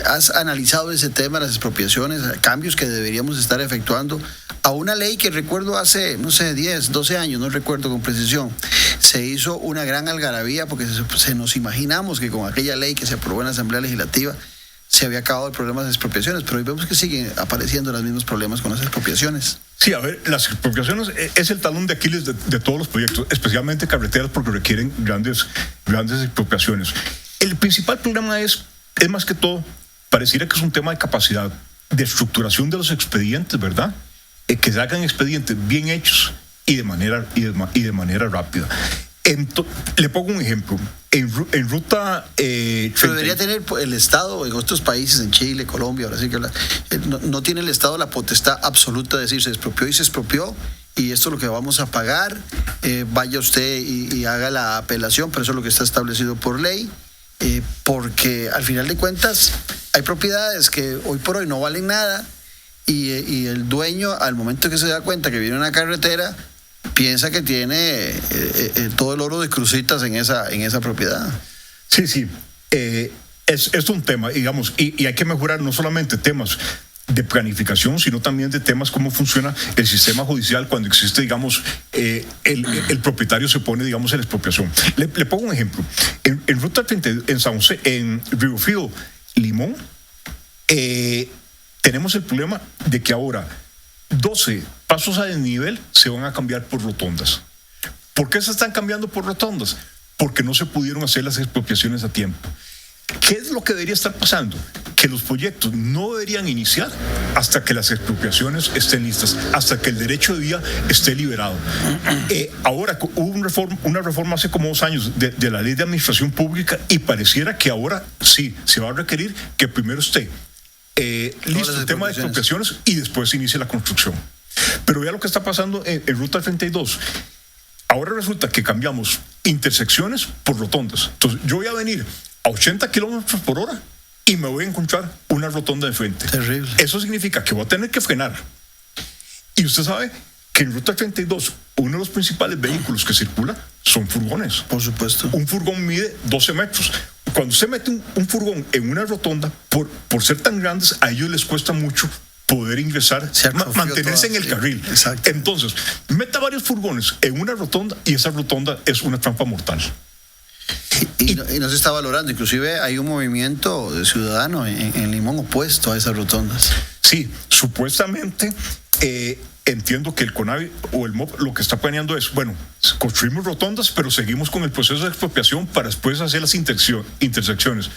¿Has analizado ese tema, las expropiaciones, cambios que deberíamos estar efectuando a una ley que recuerdo hace, 10, 12 años, no recuerdo con precisión, se hizo una gran algarabía porque se nos imaginamos que con aquella ley que se aprobó en la Asamblea Legislativa se había acabado el problema de las expropiaciones, pero hoy vemos que siguen apareciendo los mismos problemas con las expropiaciones. Sí, a ver, las expropiaciones es el talón de Aquiles de todos los proyectos, especialmente carreteras, porque requieren grandes expropiaciones. El principal problema es más que todo, pareciera que es un tema de capacidad, de estructuración de los expedientes, ¿verdad? Que se hagan expedientes bien hechos y de manera rápida. Le pongo un ejemplo. En ruta... Pero debería tener el Estado en otros países, en Chile, Colombia, Brasil, no tiene el Estado la potestad absoluta de decir se expropió y esto es lo que vamos a pagar, vaya usted y haga la apelación, pero eso es lo que está establecido por ley, porque al final de cuentas hay propiedades que hoy por hoy no valen nada y el dueño, al momento que se da cuenta que viene una carretera, piensa que tiene todo el oro de crucitas en esa propiedad. Sí. Es un tema, digamos, y hay que mejorar no solamente temas de planificación, sino también de temas cómo funciona el sistema judicial cuando existe, digamos, el propietario se pone, digamos, en la expropiación. Le pongo un ejemplo. En Ruta 32, en San José, en Río Frío, Limón, tenemos el problema de que ahora 12 pasos a desnivel se van a cambiar por rotondas. ¿Por qué se están cambiando por rotondas? Porque no se pudieron hacer las expropiaciones a tiempo. ¿Qué es lo que debería estar pasando? Que los proyectos no deberían iniciar hasta que las expropiaciones estén listas, hasta que el derecho de vía esté liberado. Ahora hubo una reforma hace como 2 años de la ley de administración pública y pareciera que ahora sí se va a requerir que primero esté listo el tema de expropiaciones y después se inicia la construcción. Pero vea lo que está pasando en Ruta 32. Ahora resulta que cambiamos intersecciones por rotondas. Entonces yo voy a venir a 80 kilómetros por hora y me voy a encontrar una rotonda de frente. Terrible. Eso significa que voy a tener que frenar. Y usted sabe que en Ruta 32 uno de los principales vehículos que circula son furgones. Por supuesto. Un furgón mide 12 metros. Cuando usted mete un furgón en una rotonda, por ser tan grandes, a ellos les cuesta mucho poder ingresar, mantenerse en el carril. Exacto. Entonces, meta varios furgones en una rotonda y esa rotonda es una trampa mortal. Y no se está valorando. Inclusive hay un movimiento de ciudadano en Limón opuesto a esas rotondas. Sí, supuestamente entiendo que el CONAVI o el MOP lo que está planeando es, bueno, construimos rotondas, pero seguimos con el proceso de expropiación para después hacer las intersecciones.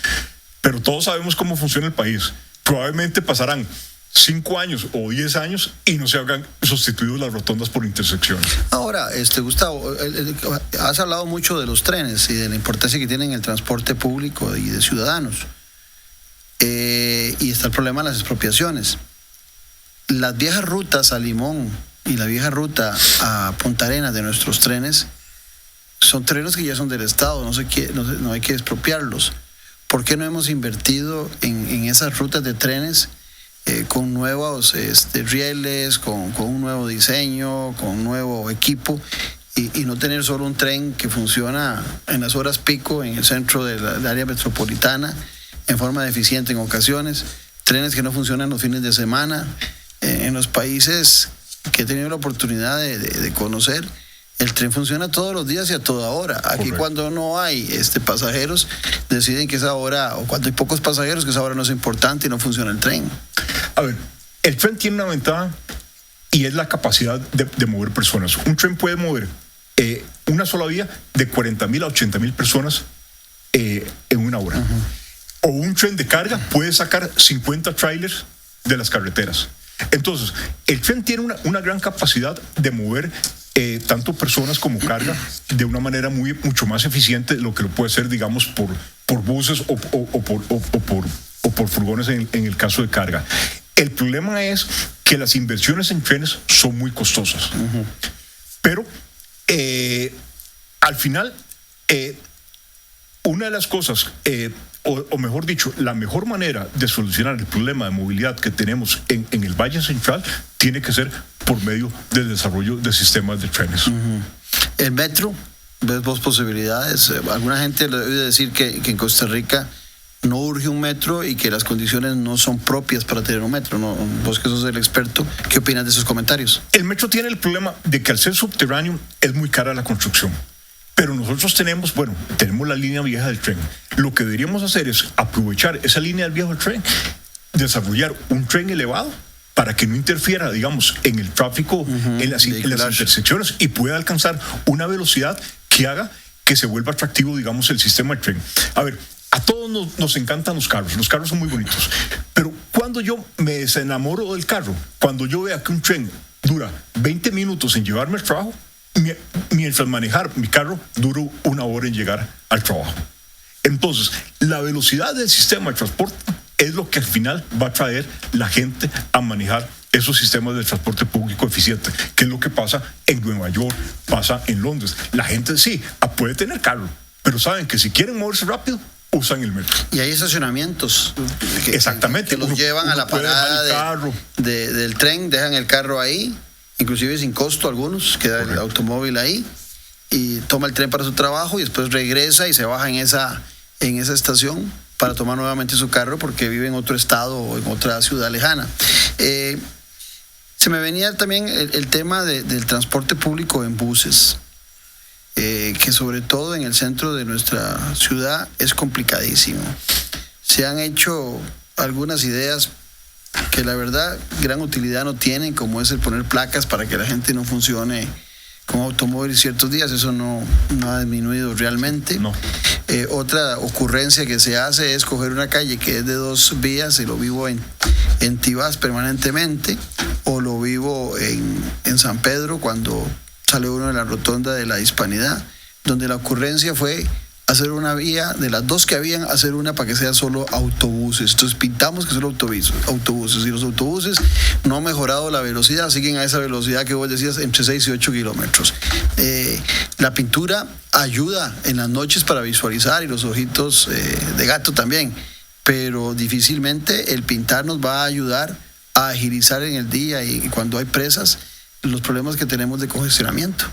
Pero todos sabemos cómo funciona el país. Probablemente pasarán 5 años o 10 años y no se hagan sustituidos las rotondas por intersecciones. Ahora, Gustavo, has hablado mucho de los trenes y de la importancia que tienen el transporte público y de ciudadanos. Y está el problema de las expropiaciones. Las viejas rutas a Limón y la vieja ruta a Punta Arenas de nuestros trenes son trenes que ya son del Estado, no hay que expropiarlos. ¿Por qué no hemos invertido en esas rutas de trenes con nuevos rieles, con un nuevo diseño, con un nuevo equipo y no tener solo un tren que funciona en las horas pico en el centro del área metropolitana en forma deficiente en ocasiones, trenes que no funcionan los fines de semana? En los países que he tenido la oportunidad de conocer, el tren funciona todos los días y a toda hora. Aquí correcto. Cuando no hay pasajeros, deciden que esa hora, o cuando hay pocos pasajeros, que esa hora no es importante y no funciona el tren. A ver, el tren tiene una ventaja y es la capacidad de mover personas. Un tren puede mover una sola vía de 40,000 a 80,000 personas en una hora. Uh-huh. O un tren de carga puede sacar 50 trailers de las carreteras. Entonces, el tren tiene una gran capacidad de mover tanto personas como carga de una manera mucho más eficiente de lo que lo puede hacer, digamos, por buses o por furgones en el caso de carga. El problema es que las inversiones en trenes son muy costosas. Uh-huh. Pero al final, una de las cosas, o mejor dicho, la mejor manera de solucionar el problema de movilidad que tenemos en el Valle Central tiene que ser por medio del desarrollo de sistemas de trenes. Uh-huh. El metro, ¿ves vos posibilidades? Alguna gente le debe decir que en Costa Rica no urge un metro y que las condiciones no son propias para tener un metro, ¿no? Vos que sos el experto, ¿qué opinas de esos comentarios? El metro tiene el problema de que al ser subterráneo es muy cara la construcción. Pero nosotros tenemos la línea vieja del tren. Lo que deberíamos hacer es aprovechar esa línea del viejo tren, desarrollar un tren elevado para que no interfiera, digamos, en el tráfico, uh-huh, en las intersecciones y pueda alcanzar una velocidad que haga que se vuelva atractivo, digamos, el sistema del tren. A ver, A todos nos encantan los carros son muy bonitos, pero cuando yo me desenamoro del carro, cuando yo vea que un tren dura 20 minutos en llevarme al trabajo, mientras manejar mi carro dura 1 hora en llegar al trabajo. Entonces, la velocidad del sistema de transporte es lo que al final va a traer la gente a manejar esos sistemas de transporte público eficiente, que es lo que pasa en Nueva York, pasa en Londres. La gente sí puede tener carro, pero saben que si quieren moverse rápido, usan el metro. Y hay estacionamientos exactamente, que los llevan a la parada del tren, dejan el carro ahí, inclusive sin costo algunos, queda el automóvil ahí y toma el tren para su trabajo y después regresa y se baja en esa estación para tomar nuevamente su carro porque vive en otro estado o en otra ciudad lejana. Se me venía también el tema del transporte público en buses. Que sobre todo en el centro de nuestra ciudad es complicadísimo. Se han hecho algunas ideas que la verdad gran utilidad no tienen, como es el poner placas para que la gente no funcione con automóviles ciertos días. Eso no ha disminuido realmente. No. Otra ocurrencia que se hace es coger una calle que es de 2 vías y lo vivo en Tibás permanentemente, o lo vivo en San Pedro cuando sale uno de la rotonda de la Hispanidad, donde la ocurrencia fue hacer una vía, de las 2 que habían, hacer una para que sea solo autobuses. Entonces pintamos que solo autobuses, y los autobuses no han mejorado la velocidad, siguen a esa velocidad que vos decías, entre 6 y 8 kilómetros. La pintura ayuda en las noches para visualizar, y los ojitos de gato también, pero difícilmente el pintar nos va a ayudar a agilizar en el día y cuando hay presas, los problemas que tenemos de congestionamiento.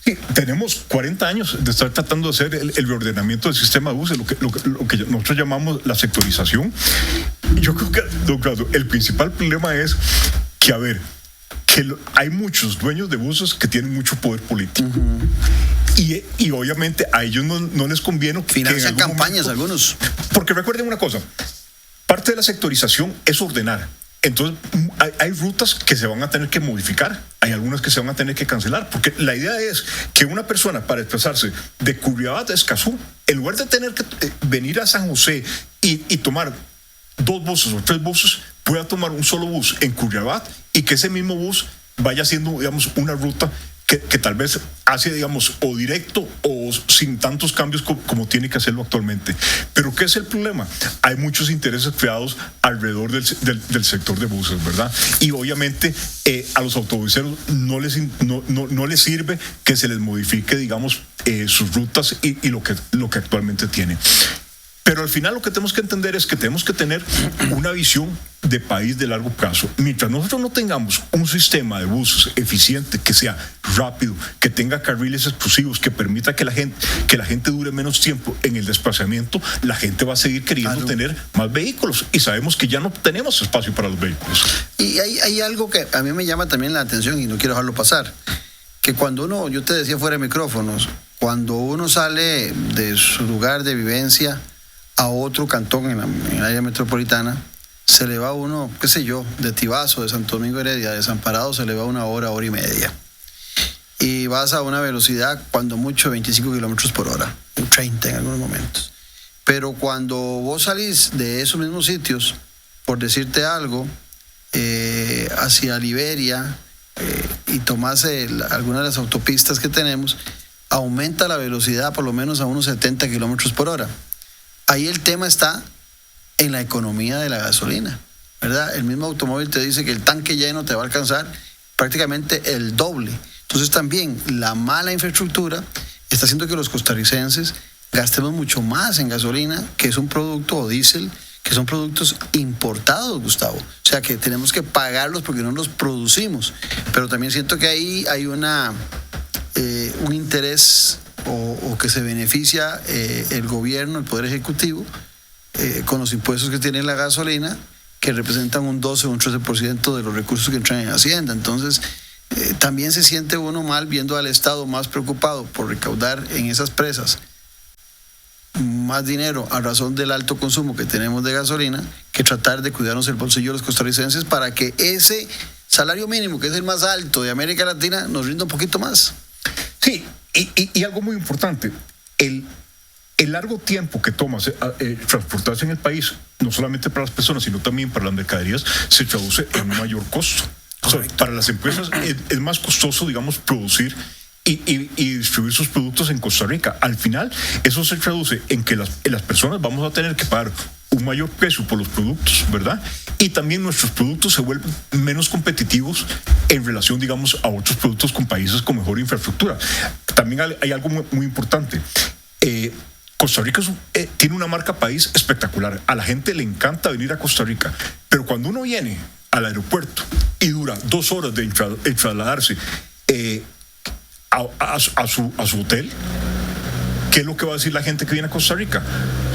Sí, tenemos 40 años de estar tratando de hacer el reordenamiento del sistema de buses, lo que nosotros llamamos la sectorización. Yo creo que, don Claudio, el principal problema es que, hay muchos dueños de buses que tienen mucho poder político. Y obviamente a ellos no les conviene. Financian campañas algunos. Porque recuerden una cosa, parte de la sectorización es ordenar. Entonces hay rutas que se van a tener que modificar, hay algunas que se van a tener que cancelar, porque la idea es que una persona para desplazarse de Curriabat a Escazú, en lugar de tener que venir a San José y tomar 2 buses o 3 buses, pueda tomar un solo bus en Curriabat y que ese mismo bus vaya haciendo, digamos, una ruta que tal vez hace, digamos, o directo o sin tantos cambios como tiene que hacerlo actualmente. Pero ¿qué es el problema? Hay muchos intereses creados alrededor del sector de buses, ¿verdad? Y obviamente a los autobuseros no les sirve que se les modifique, digamos, sus rutas y lo que actualmente tienen. Pero al final lo que tenemos que entender es que tenemos que tener una visión de país de largo plazo. Mientras nosotros no tengamos un sistema de buses eficiente, que sea rápido, que tenga carriles exclusivos, que permita que la gente dure menos tiempo en el desplazamiento, la gente va a seguir queriendo tener más vehículos. Y sabemos que ya no tenemos espacio para los vehículos. Y hay algo que a mí me llama también la atención y no quiero dejarlo pasar. Que cuando yo te decía fuera de micrófonos, cuando uno sale de su lugar de vivencia a otro cantón en el área metropolitana, se le va uno, qué sé yo, de Tibazo, de Santo Domingo Heredia, de Desamparado, se le va 1 hora, 1 hora y media. Y vas a una velocidad, cuando mucho, 25 kilómetros por hora, 30 en algunos momentos. Pero cuando vos salís de esos mismos sitios, por decirte algo, hacia Liberia, y tomás algunas de las autopistas que tenemos, aumenta la velocidad por lo menos a unos 70 kilómetros por hora. Ahí el tema está en la economía de la gasolina, ¿verdad? El mismo automóvil te dice que el tanque lleno te va a alcanzar prácticamente el doble. Entonces también la mala infraestructura está haciendo que los costarricenses gastemos mucho más en gasolina, que es un producto, o diésel, que son productos importados, Gustavo. O sea que tenemos que pagarlos porque no los producimos. Pero también siento que ahí hay un interés o que se beneficia el gobierno, el Poder Ejecutivo, con los impuestos que tiene la gasolina, que representan un 12 o un 13% de los recursos que entran en Hacienda. Entonces, también se siente uno mal viendo al Estado más preocupado por recaudar en esas presas más dinero a razón del alto consumo que tenemos de gasolina, que tratar de cuidarnos el bolsillo de los costarricenses para que ese salario mínimo, que es el más alto de América Latina, nos rinda un poquito más. Sí, y algo muy importante, el el largo tiempo que toma transportarse en el país, no solamente para las personas, sino también para las mercaderías, se traduce en un mayor costo. O sea, para las empresas es más costoso, digamos, producir y distribuir sus productos en Costa Rica. Al final, eso se traduce en que las personas vamos a tener que pagar un mayor precio por los productos, ¿verdad? Y también nuestros productos se vuelven menos competitivos en relación, digamos, a otros productos con países con mejor infraestructura. También hay algo muy importante. Costa Rica tiene una marca país espectacular. A la gente le encanta venir a Costa Rica, pero cuando uno viene al aeropuerto y dura 2 horas en trasladarse a su hotel, ¿qué es lo que va a decir la gente que viene a Costa Rica?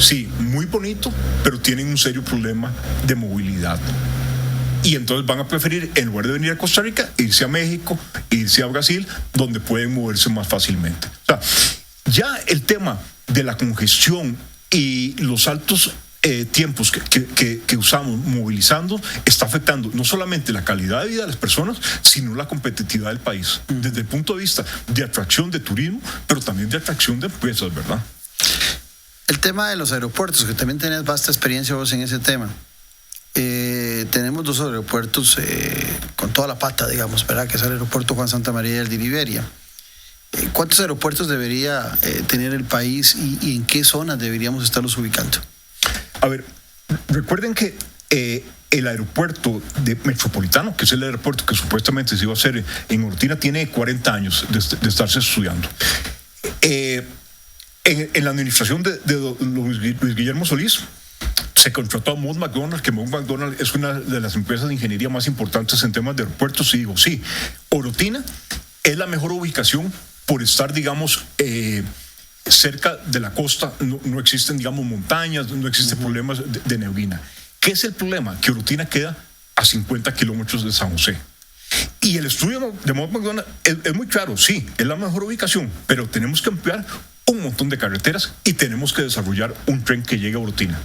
Sí, muy bonito, pero tienen un serio problema de movilidad. Y entonces van a preferir, en lugar de venir a Costa Rica, irse a México, irse a Brasil, donde pueden moverse más fácilmente. O sea, ya el tema de la congestión y los altos tiempos que usamos movilizando está afectando no solamente la calidad de vida de las personas, sino la competitividad del país, desde el punto de vista de atracción de turismo, pero también de atracción de empresas, ¿verdad? El tema de los aeropuertos, que también tenés vasta experiencia vos en ese tema. Tenemos 2 aeropuertos con toda la pata, digamos, ¿verdad? Que es el aeropuerto Juan Santamaría y el de Liberia. ¿Cuántos aeropuertos debería tener el país y en qué zonas deberíamos estarlos ubicando? A ver, recuerden que el aeropuerto metropolitano, que es el aeropuerto que supuestamente se iba a hacer en Orotina, tiene 40 años de estarse estudiando. En la administración de Luis Guillermo Solís, se contrató a Mott MacDonald, que Mott MacDonald es una de las empresas de ingeniería más importantes en temas de aeropuertos, y digo, sí, Orotina es la mejor ubicación por estar, digamos, cerca de la costa, no existen, digamos, montañas, no existen problemas de neblina. ¿Qué es el problema? Que Orotina queda a 50 kilómetros de San José. Y el estudio de Mott MacDonald es muy claro, sí, es la mejor ubicación, pero tenemos que ampliar un montón de carreteras y tenemos que desarrollar un tren que llegue a Orotina.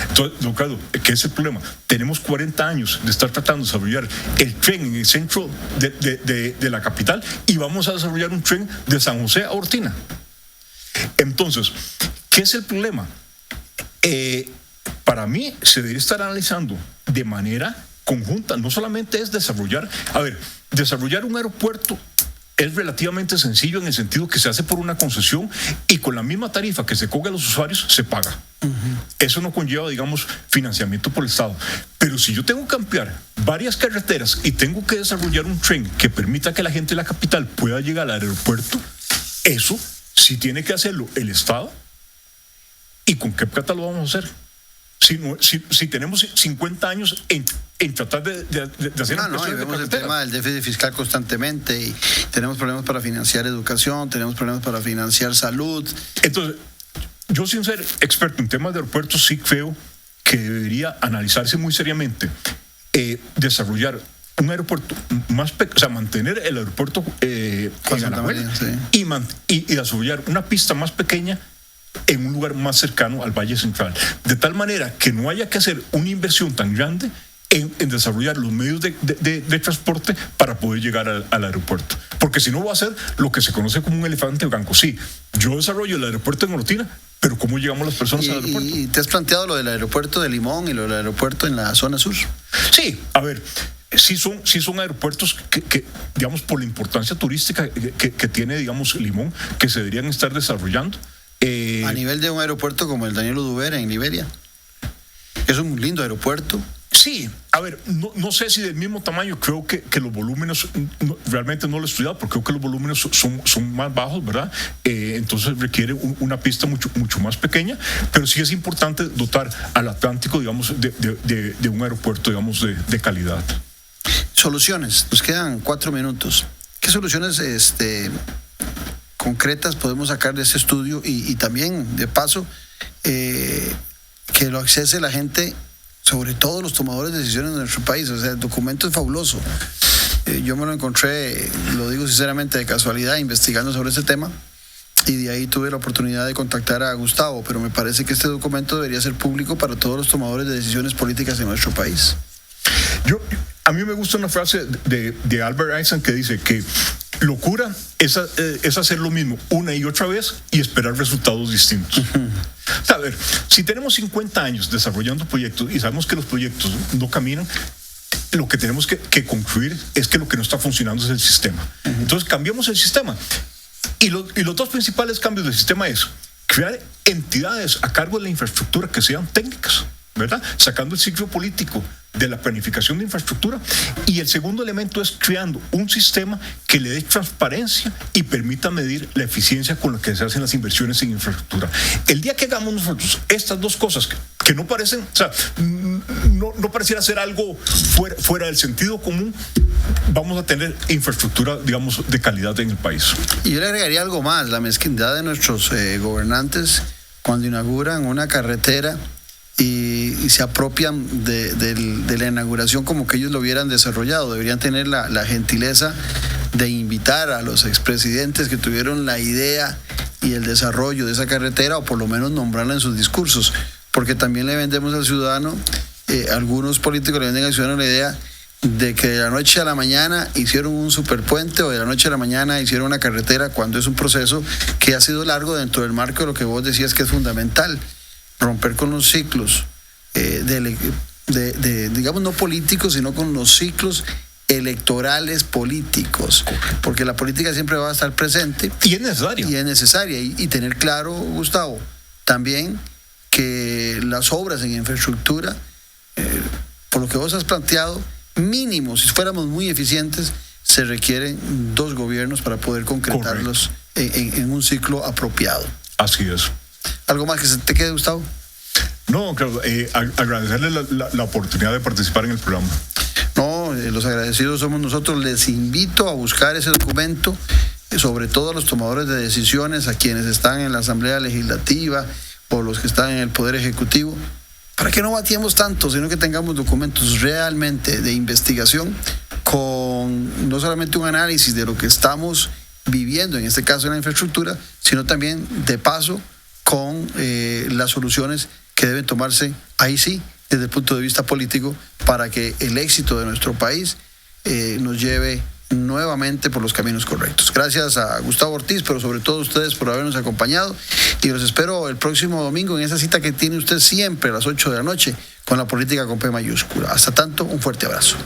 Entonces, don Carlos, ¿qué es el problema? Tenemos 40 años de estar tratando de desarrollar el tren en el centro de la capital y vamos a desarrollar un tren de San José a Orotina. Entonces, ¿qué es el problema? Para mí se debería estar analizando de manera conjunta. No solamente es desarrollar un aeropuerto es relativamente sencillo en el sentido que se hace por una concesión y con la misma tarifa que se cobra a los usuarios se paga. Eso no conlleva, digamos, financiamiento por el Estado. Pero si yo tengo que ampliar varias carreteras y tengo que desarrollar un tren que permita que la gente de la capital pueda llegar al aeropuerto, eso sí tiene que hacerlo el Estado. ¿Y con qué plata lo vamos a hacer? Si tenemos 50 años en tratar de hacer y vemos el tema del déficit fiscal constantemente y tenemos problemas para financiar educación, tenemos problemas para financiar salud. Entonces, yo sin ser experto en temas de aeropuertos sí creo que debería analizarse muy seriamente desarrollar un aeropuerto más pequeño, o sea, mantener el aeropuerto en Alajuela, sí, y desarrollar una pista más pequeña en un lugar más cercano al Valle Central, de tal manera que no haya que hacer una inversión tan grande en desarrollar los medios de transporte para poder llegar al aeropuerto, porque si no va a ser lo que se conoce como un elefante blanco. Sí, yo desarrollo el aeropuerto en Orotina, pero ¿cómo llegamos las personas al aeropuerto? ¿Y te has planteado lo del aeropuerto de Limón y lo del aeropuerto en la zona sur? Sí, a ver, sí son aeropuertos que digamos, por la importancia turística que tiene, digamos, Limón, que se deberían estar desarrollando. A nivel de un aeropuerto como el Daniel Oduber en Liberia. Es un lindo aeropuerto. Sí, a ver, no sé si del mismo tamaño, creo que los volúmenes, realmente no lo he estudiado, porque creo que los volúmenes son más bajos, ¿verdad? Entonces requiere una pista mucho más pequeña, pero sí es importante dotar al Atlántico, digamos, de un aeropuerto, digamos, de calidad. Soluciones, nos quedan 4 minutos. ¿Qué soluciones concretas podemos sacar de ese estudio y también, de paso, que lo accese la gente, sobre todo los tomadores de decisiones de nuestro país? O sea, el documento es fabuloso. Yo me lo encontré, lo digo sinceramente, de casualidad, investigando sobre ese tema, y de ahí tuve la oportunidad de contactar a Gustavo, pero me parece que este documento debería ser público para todos los tomadores de decisiones políticas en nuestro país. A mí me gusta una frase de Albert Einstein que dice que Locura es hacer lo mismo una y otra vez y esperar resultados distintos. A ver, si tenemos 50 años desarrollando proyectos y sabemos que los proyectos no caminan, lo que tenemos que concluir es que lo que no está funcionando es el sistema. Entonces cambiamos el sistema. Y los dos principales cambios del sistema es crear entidades a cargo de la infraestructura que sean técnicas, ¿verdad? Sacando el ciclo político de la planificación de infraestructura. Y el segundo elemento es creando un sistema que le dé transparencia y permita medir la eficiencia con la que se hacen las inversiones en infraestructura. El día que hagamos nosotros estas dos cosas que no parecen, o sea, no pareciera ser algo fuera del sentido común, vamos a tener infraestructura, digamos, de calidad en el país. Y yo le agregaría algo más: la mezquindad de nuestros gobernantes cuando inauguran una carretera y se apropian de la inauguración como que ellos lo hubieran desarrollado. Deberían tener la gentileza de invitar a los expresidentes que tuvieron la idea y el desarrollo de esa carretera, o por lo menos nombrarla en sus discursos, porque también le vendemos al ciudadano, algunos políticos le venden al ciudadano la idea de que de la noche a la mañana hicieron un superpuente o de la noche a la mañana hicieron una carretera, cuando es un proceso que ha sido largo dentro del marco de lo que vos decías que es fundamental: romper con los ciclos digamos, no políticos, sino con los ciclos electorales políticos, porque la política siempre va a estar presente y es necesaria y tener claro, Gustavo, también que las obras en infraestructura, por lo que vos has planteado, mínimo, si fuéramos muy eficientes, se requieren 2 gobiernos para poder concretarlos en un ciclo apropiado. Así es. ¿Algo más que se te quede, Gustavo? No, claro, agradecerle la oportunidad de participar en el programa. No, los agradecidos somos nosotros. Les invito a buscar ese documento, sobre todo a los tomadores de decisiones, a quienes están en la Asamblea Legislativa o los que están en el Poder Ejecutivo, para que no batiemos tanto, sino que tengamos documentos realmente de investigación con no solamente un análisis de lo que estamos viviendo, en este caso en la infraestructura, sino también de paso con las soluciones que deben tomarse, ahí sí, desde el punto de vista político, para que el éxito de nuestro país nos lleve nuevamente por los caminos correctos. Gracias a Gustavo Ortiz, pero sobre todo a ustedes por habernos acompañado, y los espero el próximo domingo en esa cita que tiene usted siempre a las 8 de la noche con la política con P mayúscula. Hasta tanto, un fuerte abrazo.